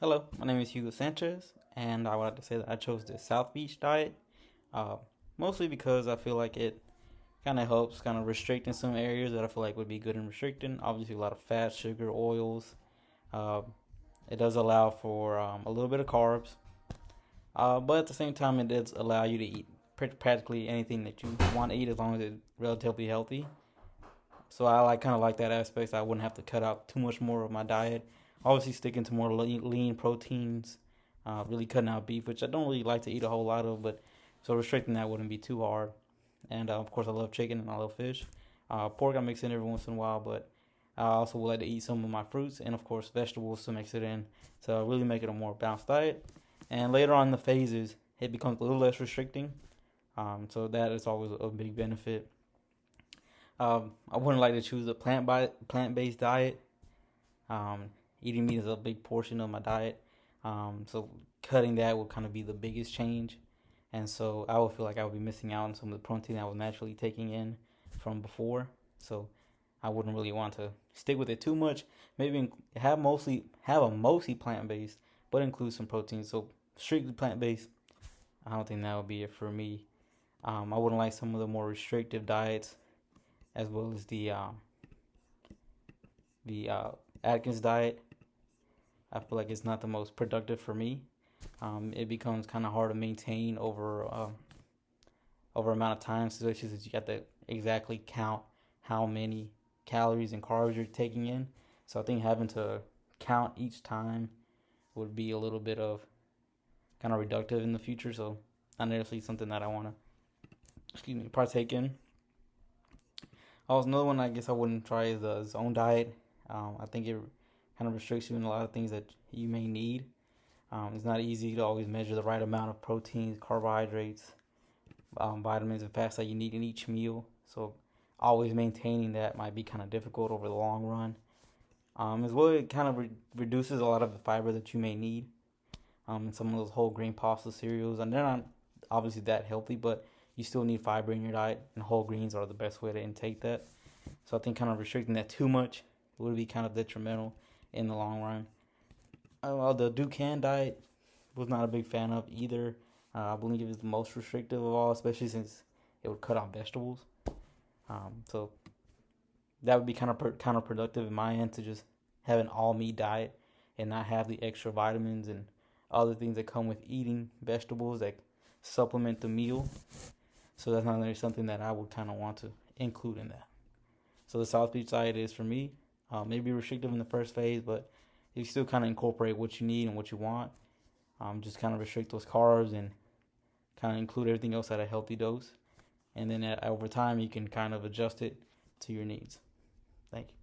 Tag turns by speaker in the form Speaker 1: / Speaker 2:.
Speaker 1: Hello, my name is Hugo Sanchez, and I would like to say that I chose the South Beach diet, uh, mostly because I feel like it kind of helps kind of restrict in some areas that I feel like would be good in restricting. Obviously, a lot of fat, sugar, oils. Uh, it does allow for a little bit of carbs, but at the same time, it does allow you to eat practically anything that you want to eat as long as it's relatively healthy. So I kind of like that aspect. I wouldn't have to cut out too much more of my diet. Obviously, sticking to more lean proteins, really cutting out beef, which I don't really like to eat a whole lot of, but so restricting that wouldn't be too hard. And of course, I love chicken and I love fish. Pork I mix in every once in a while, but I also would like to eat some of my fruits and of course vegetables to mix it in to really make it a more balanced diet. And later on in the phases, it becomes a little less restricting. So that is always a big benefit. I wouldn't like to choose a plant based diet. Um, Eating meat is a big portion of my diet. So cutting that would kind of be the biggest change. And so I would feel like I would be missing out on some of the protein I was naturally taking in from before. So I wouldn't really want to stick with it too much. Maybe have a mostly plant based, but include some protein. So strictly plant based, I don't think that would be it for me. I wouldn't like some of the more restrictive diets as well as the Atkins diet. I feel like it's not the most productive for me. It becomes kind of hard to maintain over amount of time, especially since you have to exactly count how many calories and carbs you're taking in. So I think having to count each time would be a little bit of kind of reductive in the future. So not necessarily something that I want to partake in. Also, another one I guess I wouldn't try is the zone diet. I think it kind of restricts you in a lot of things that you may need. It's not easy to always measure the right amount of proteins, carbohydrates, vitamins, and fats that you need in each meal. So always maintaining that might be kind of difficult over the long run. As well, it kind of reduces a lot of the fiber that you may need in some of those whole grain pasta cereals. And they're not obviously that healthy, but you still need fiber in your diet, and whole grains are the best way to intake that. So I think kind of restricting that too much would be kind of detrimental in the long run. The Dukan diet was not a big fan of either. I believe it was the most restrictive of all, especially since it would cut out vegetables. So that would be kind of counterproductive in my end to just have an all meat diet and not have the extra vitamins and other things that come with eating vegetables that supplement the meal. So that's not really something that I would kind of want to include in that. So the South Beach diet is for me. Maybe restrictive in the first phase, but you still kind of incorporate what you need and what you want. Just kind of restrict those carbs and kind of include everything else at a healthy dose. And then over time, you can kind of adjust it to your needs. Thank you.